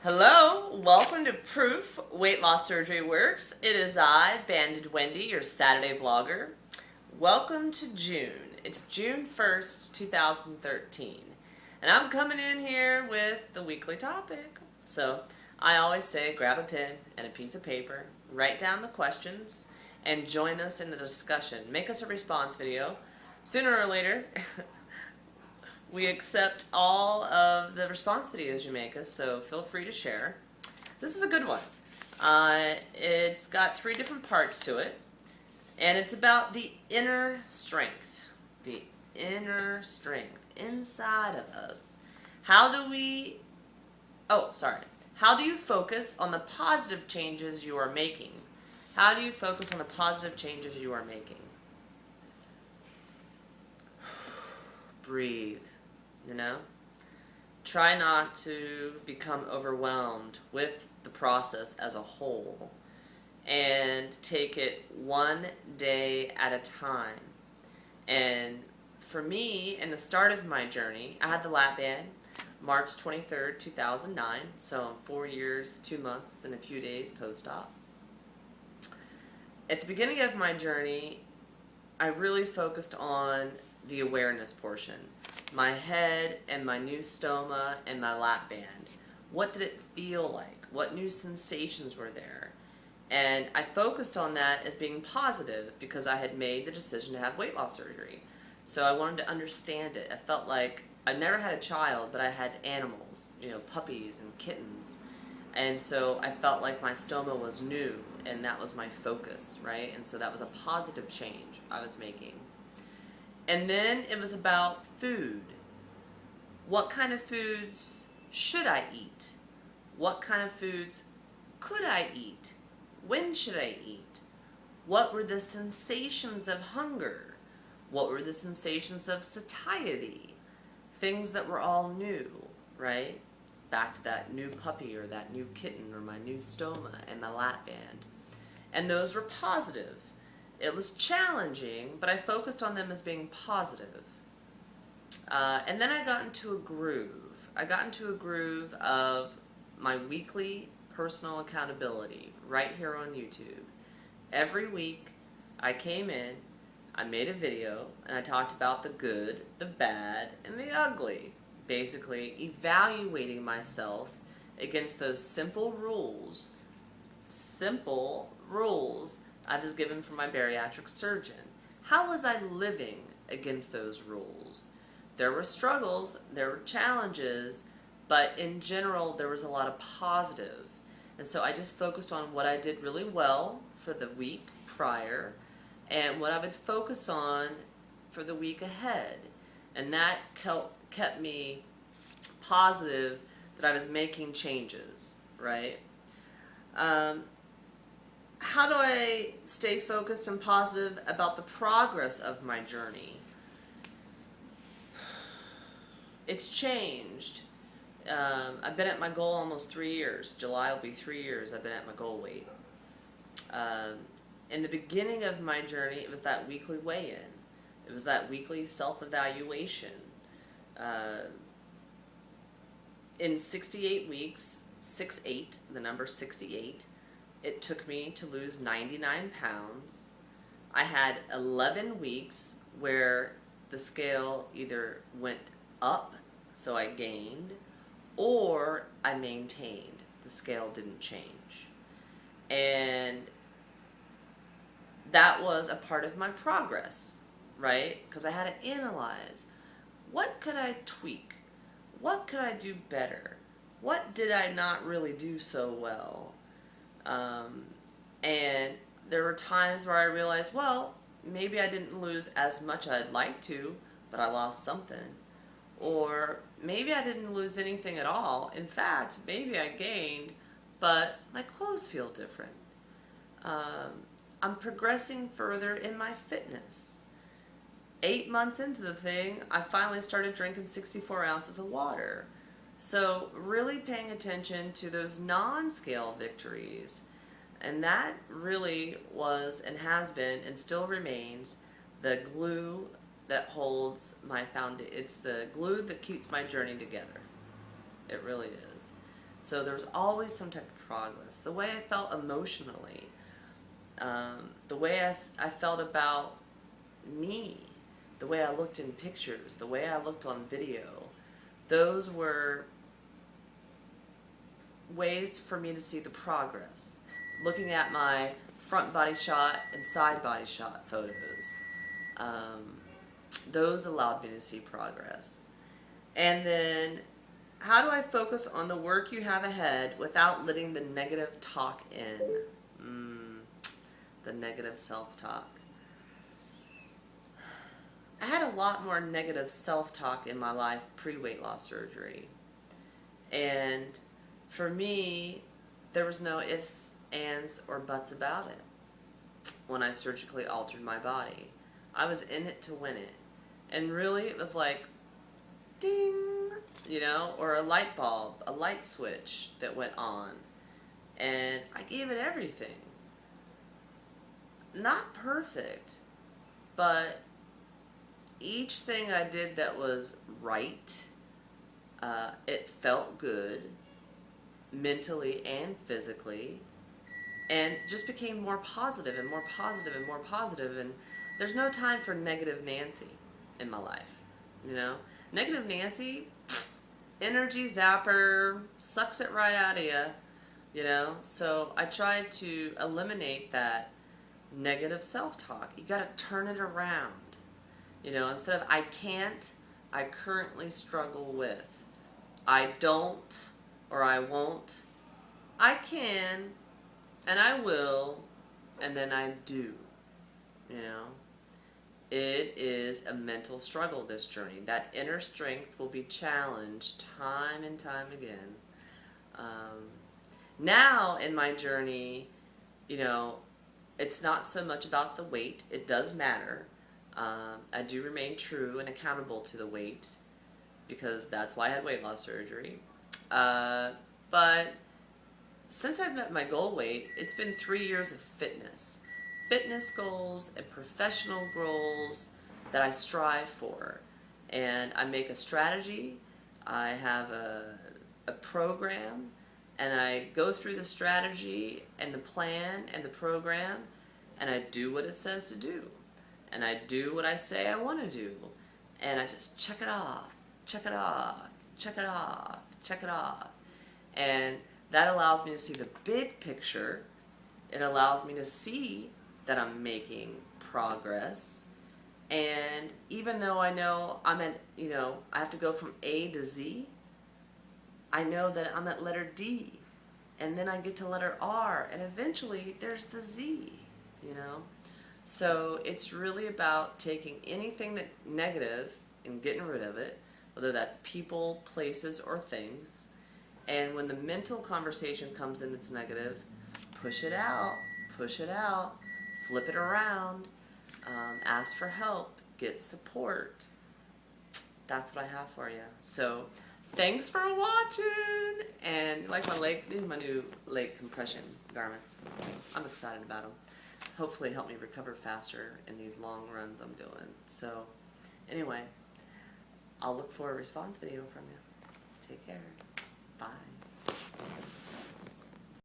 Hello, welcome to Proof Weight Loss Surgery Works. It is I, BandedWendy, your Saturday vlogger. Welcome to June. It's June 1st, 2013. And I'm coming in here with the weekly topic. So I always say grab a pen and a piece of paper, write down the questions, and join us in the discussion. Make us a response video. Sooner or later, we accept all of the response videos you make us, so feel free to share. This is a good one. It's got 3 different parts to it, and it's about the inner strength. The inner strength inside of us. How do you focus on the positive changes you are making? How do you focus on the positive changes you are making? Breathe. Try not to become overwhelmed with the process as a whole, and take it one day at a time. And for me, in the start of my journey, I had the lap band March 23rd, 2009, so I'm 4 years, 2 months, and a few days post-op. At the beginning of my journey, I really focused on the awareness portion. My head and my new stoma and my lap band. What did it feel like? What new sensations were there? And I focused on that as being positive because I had made the decision to have weight loss surgery. So I wanted to understand it. I felt like I never had a child, but I had animals, puppies and kittens. And so I felt like my stoma was new, and that was my focus, right? And so that was a positive change I was making. And then it was about food. What kind of foods should I eat? What kind of foods could I eat? When should I eat? What were the sensations of hunger? What were the sensations of satiety? Things that were all new, right? Back to that new puppy or that new kitten or my new stoma and my lap band. And those were positive. It was challenging, but I focused on them as being positive. And then I got into a groove. I got into a groove of my weekly personal accountability right here on YouTube. Every week I came in, I made a video, and I talked about the good, the bad, and the ugly. Basically evaluating myself against those simple rules I was given from my bariatric surgeon. How was I living against those rules? There were struggles, there were challenges, but in general there was a lot of positive. And so I just focused on what I did really well for the week prior and what I would focus on for the week ahead. And that kept me positive that I was making changes, right? How do I stay focused and positive about the progress of my journey? It's changed. I've been at my goal almost 3 years. July will be 3 years I've been at my goal weight. In the beginning of my journey, it was that weekly weigh-in. It was that weekly self-evaluation. In 68 weeks, 6'8", the number 68, it took me to lose 99 pounds. I had 11 weeks where the scale either went up, so I gained, or I maintained. The scale didn't change. And that was a part of my progress, right? Because I had to analyze, what could I tweak? What could I do better? What did I not really do so well? And there were times where I realized, well, maybe I didn't lose as much as I'd like to, but I lost something. Or maybe I didn't lose anything at all. In fact, maybe I gained, but my clothes feel different. I'm progressing further in my fitness. 8 months into the thing, I finally started drinking 64 ounces of water. So really paying attention to those non-scale victories. And that really was and has been and still remains the glue that holds my foundation. It's the glue that keeps my journey together. It really is. So there's always some type of progress. The way I felt emotionally, the way I felt about me, the way I looked in pictures, the way I looked on video, those were ways for me to see the progress. Looking at my front body shot and side body shot photos, those allowed me to see progress. And then, how do I focus on the work you have ahead without letting the negative talk in? The negative self-talk. I had a lot more negative self-talk in my life pre-weight loss surgery. And for me, there was no ifs, ands, or buts about it when I surgically altered my body. I was in it to win it. And really, it was like, ding, you know, or a light bulb, a light switch that went on. And I gave it everything. Not perfect, but each thing I did that was right, it felt good, mentally and physically, and just became more positive and more positive and more positive. And there's no time for negative Nancy in my life, you know. Negative Nancy, energy zapper, sucks it right out of you, you know. So I tried to eliminate that negative self-talk. You got to turn it around, you know. Instead of I can't, I currently struggle with. I don't, or I won't. I can, and I will, and then I do, you know. It is a mental struggle, this journey. That inner strength will be challenged time and time again. Now in my journey, you know, it's not so much about the weight. It does matter. I do remain true and accountable to the weight because that's why I had weight loss surgery. But since I've met my goal weight, it's been 3 years of fitness goals and professional goals that I strive for. And I make a strategy, I have a program, and I go through the strategy and the plan and the program, and I do what it says to do. And I do what I say I want to do. And I just check it off, check it off, check it off, check it off. And that allows me to see the big picture. It allows me to see that I'm making progress. And even though I know I'm at, you know, I have to go from A to Z, I know that I'm at letter D, and then I get to letter R, and eventually there's the Z, you know. So it's really about taking anything that negative and getting rid of it, whether that's people, places, or things. And when the mental conversation comes in that's negative, push it out, flip it around, ask for help, get support. That's what I have for you. So thanks for watching. And you like my leg? These are my new leg compression garments. I'm excited about them. Hopefully help me recover faster in these long runs I'm doing. So anyway, I'll look for a response video from you. Take care. Bye.